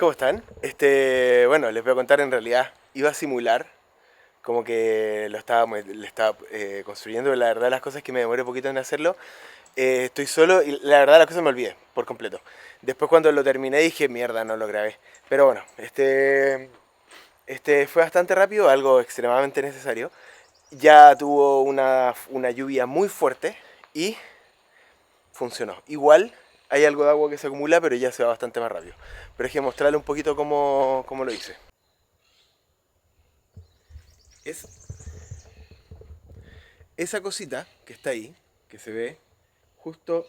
¿Cómo están? Bueno, les voy a contar en realidad, iba a simular como que le estaba construyendo, la verdad las cosas que me demoré poquito en hacerlo, estoy solo y la verdad las cosas me olvidé por completo. Después cuando lo terminé dije, mierda, no lo grabé. Pero bueno, fue bastante rápido, algo extremadamente necesario. Ya tuvo una lluvia muy fuerte y funcionó. Igual hay algo de agua que se acumula, pero ya se va bastante más rápido. Pero es que mostrarle un poquito cómo lo hice. Es esa cosita que está ahí, que se ve justo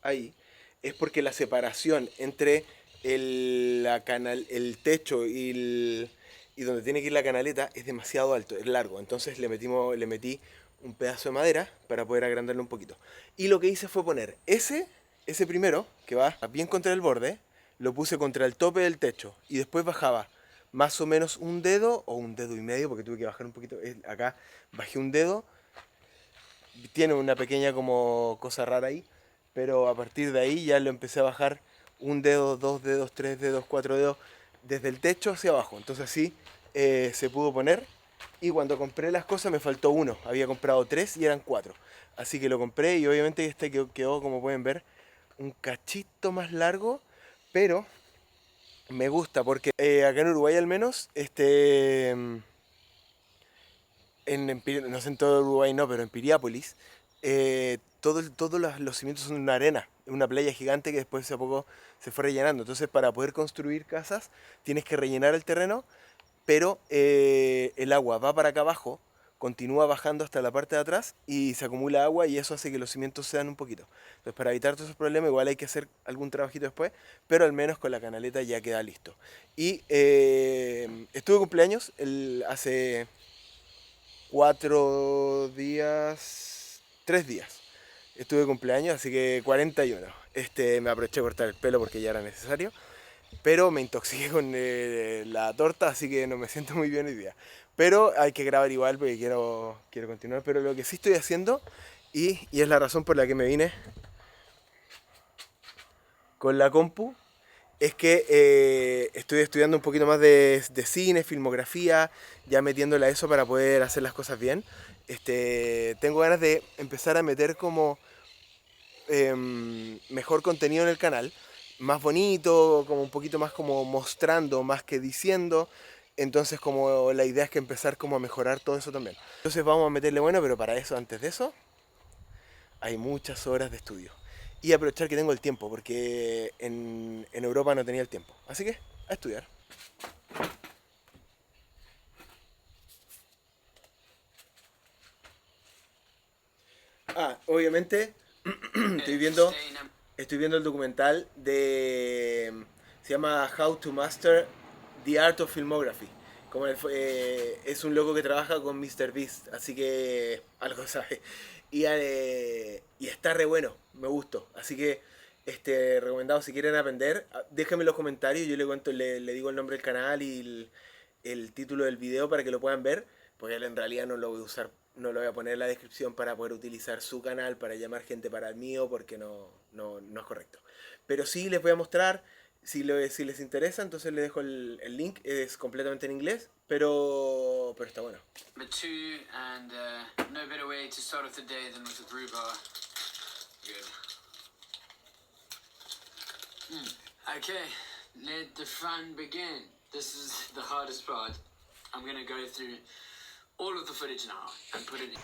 ahí, es porque la separación entre el techo y donde tiene que ir la canaleta es demasiado alto, es largo. Entonces le metí un pedazo de madera para poder agrandarlo un poquito. Y lo que hice fue poner ese primero, que va bien contra el borde, lo puse contra el tope del techo y después bajaba más o menos un dedo o un dedo y medio, porque tuve que bajar un poquito. Acá bajé un dedo, tiene una pequeña como cosa rara ahí, pero a partir de ahí ya lo empecé a bajar un dedo, dos dedos, tres dedos, cuatro dedos, desde el techo hacia abajo. Entonces así se pudo poner. Y cuando compré las cosas me faltó uno. Había comprado tres y eran cuatro. Así que lo compré y obviamente quedó, como pueden ver, un cachito más largo, pero me gusta porque acá en Uruguay al menos, no sé en todo Uruguay no, pero en Piriápolis, todos los cimientos son una arena, una playa gigante que después de a poco se fue rellenando. Entonces para poder construir casas tienes que rellenar el terreno, pero el agua va para acá abajo, continúa bajando hasta la parte de atrás y se acumula agua y eso hace que los cimientos sean un poquito. Entonces para evitar todos esos problemas igual hay que hacer algún trabajito después, pero al menos con la canaleta ya queda listo. Y estuve de cumpleaños hace 4 días, 3 días. Estuve de cumpleaños, así que 41. Me aproveché de cortar el pelo porque ya era necesario. Pero me intoxiqué con la torta, así que no me siento muy bien hoy día. Pero hay que grabar igual porque quiero continuar. Pero lo que sí estoy haciendo, y es la razón por la que me vine con la compu, es que estoy estudiando un poquito más de cine, filmografía, ya metiéndole a eso para poder hacer las cosas bien. Tengo ganas de empezar a meter como mejor contenido en el canal, más bonito, como un poquito más como mostrando, más que diciendo. Entonces como la idea es que empezar como a mejorar todo eso también. Entonces vamos a meterle bueno, pero para eso, antes de eso, hay muchas horas de estudio. Y aprovechar que tengo el tiempo, porque en Europa no tenía el tiempo. Así que, a estudiar. Obviamente, estoy viendo, estoy viendo el documental de... Se llama How to Master the Art of Filmography. Es un loco que trabaja con Mr. Beast, así que algo sabe. Y está re bueno, me gustó. Así que, recomendado si quieren aprender, déjenme en los comentarios, yo le cuento, le digo el nombre del canal y el título del video para que lo puedan ver, porque él en realidad no lo voy a usar, no lo voy a poner en la descripción para poder utilizar su canal para llamar gente para el mío, porque no es correcto. Pero sí les voy a mostrar, si les interesa, entonces les dejo el link, es completamente en inglés, pero está bueno. Number two, and no better way to start off the day than with a brew bar. Good. Okay, let the fun begin. This is the hardest part. I'm gonna go through all of the footage now and put it in.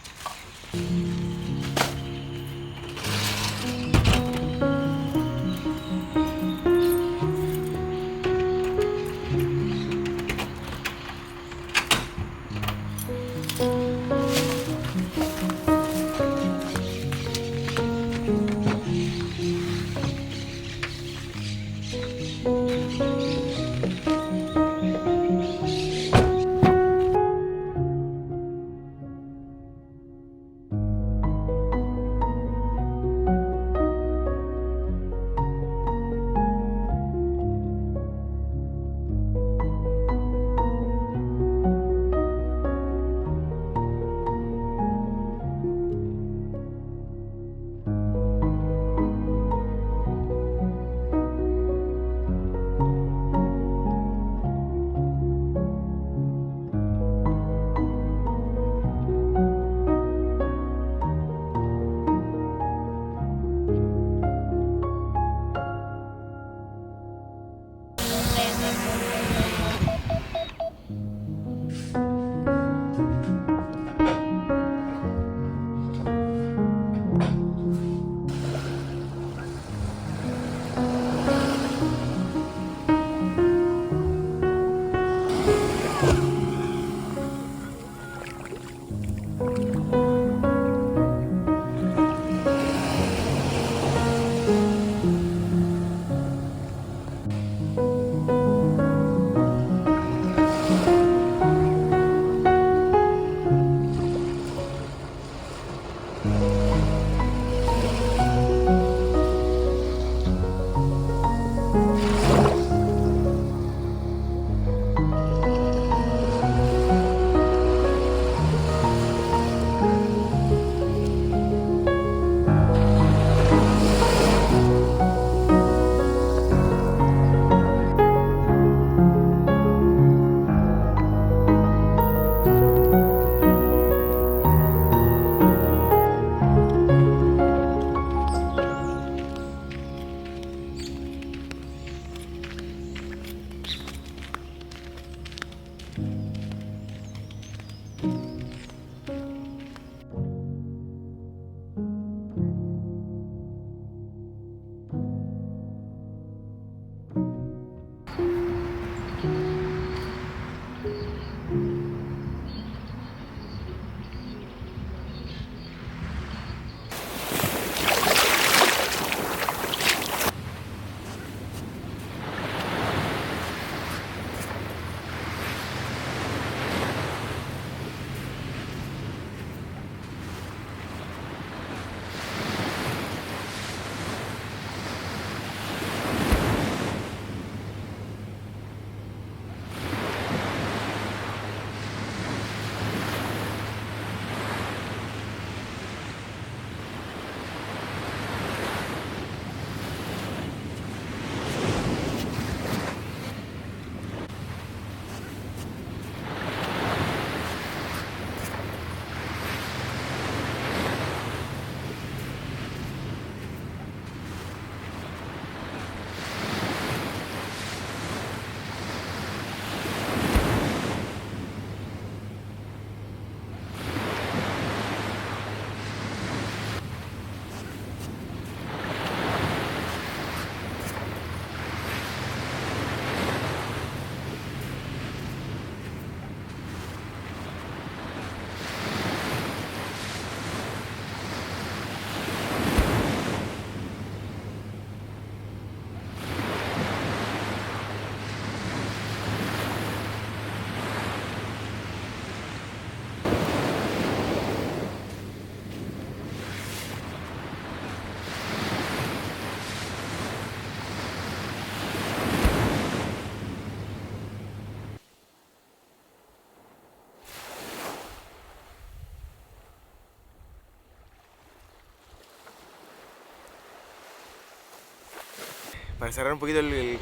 para cerrar un poquito el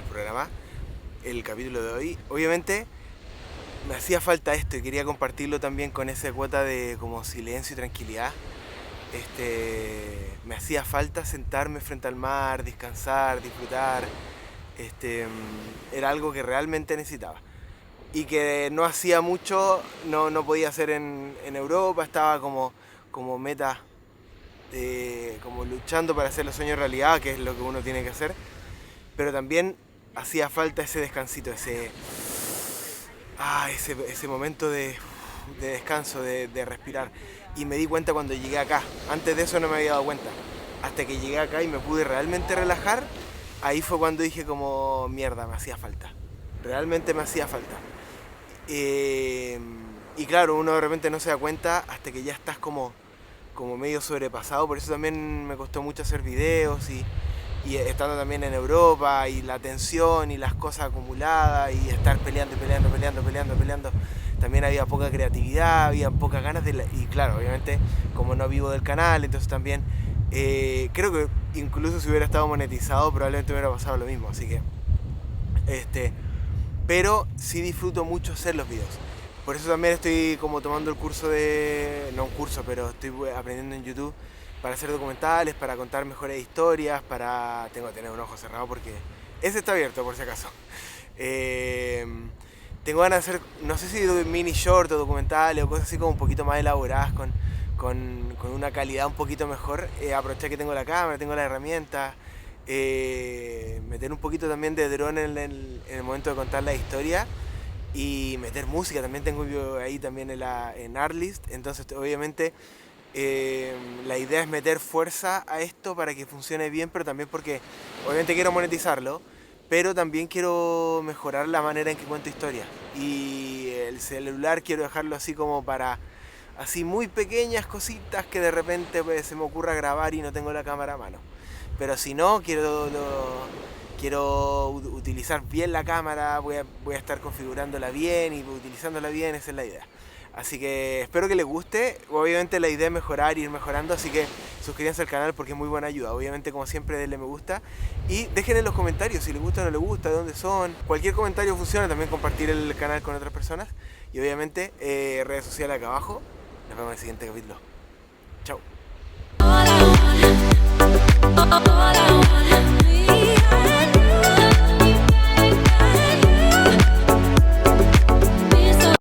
programa, el capítulo de hoy, obviamente me hacía falta esto y quería compartirlo también con esa cuota de como silencio y tranquilidad. Me hacía falta sentarme frente al mar, descansar, disfrutar. Era algo que realmente necesitaba y que no hacía mucho, no podía hacer en Europa, estaba como meta, como luchando para hacer los sueños realidad, que es lo que uno tiene que hacer, pero también hacía falta ese descansito, ese momento de descanso, de respirar. Y me di cuenta cuando llegué acá. Antes de eso no me había dado cuenta. Hasta que llegué acá y me pude realmente relajar, ahí fue cuando dije como, mierda, me hacía falta. Realmente me hacía falta. Y claro, uno de repente no se da cuenta hasta que ya estás como medio sobrepasado. Por eso también me costó mucho hacer videos y estando también en Europa y la tensión y las cosas acumuladas y estar peleando, también había poca creatividad, había pocas ganas y claro, obviamente como no vivo del canal, entonces también creo que incluso si hubiera estado monetizado probablemente hubiera pasado lo mismo, así que pero sí disfruto mucho hacer los videos. Por eso también estoy como tomando el curso no un curso, pero estoy aprendiendo en YouTube para hacer documentales, para contar mejores historias, tengo que tener un ojo cerrado porque ese está abierto por si acaso. Tengo ganas de hacer, no sé si mini short o documentales o cosas así como un poquito más elaboradas con una calidad un poquito mejor. Aprovechar que tengo la cámara, tengo las herramientas. Meter un poquito también de drone en el momento de contar la historia y meter música, también tengo ahí también en Artlist, entonces obviamente la idea es meter fuerza a esto para que funcione bien, pero también porque obviamente quiero monetizarlo, pero también quiero mejorar la manera en que cuento historias y el celular quiero dejarlo así como para así muy pequeñas cositas que de repente pues, se me ocurra grabar y no tengo la cámara a mano. Pero si no, quiero utilizar bien la cámara, voy a estar configurándola bien y utilizándola bien, esa es la idea. Así que espero que les guste. Obviamente la idea es mejorar, ir mejorando, así que suscríbanse al canal porque es muy buena ayuda. Obviamente como siempre denle me gusta y dejen en los comentarios si les gusta o no les gusta, de dónde son. Cualquier comentario funciona, también compartir el canal con otras personas y obviamente redes sociales acá abajo. Nos vemos en el siguiente capítulo. Chao.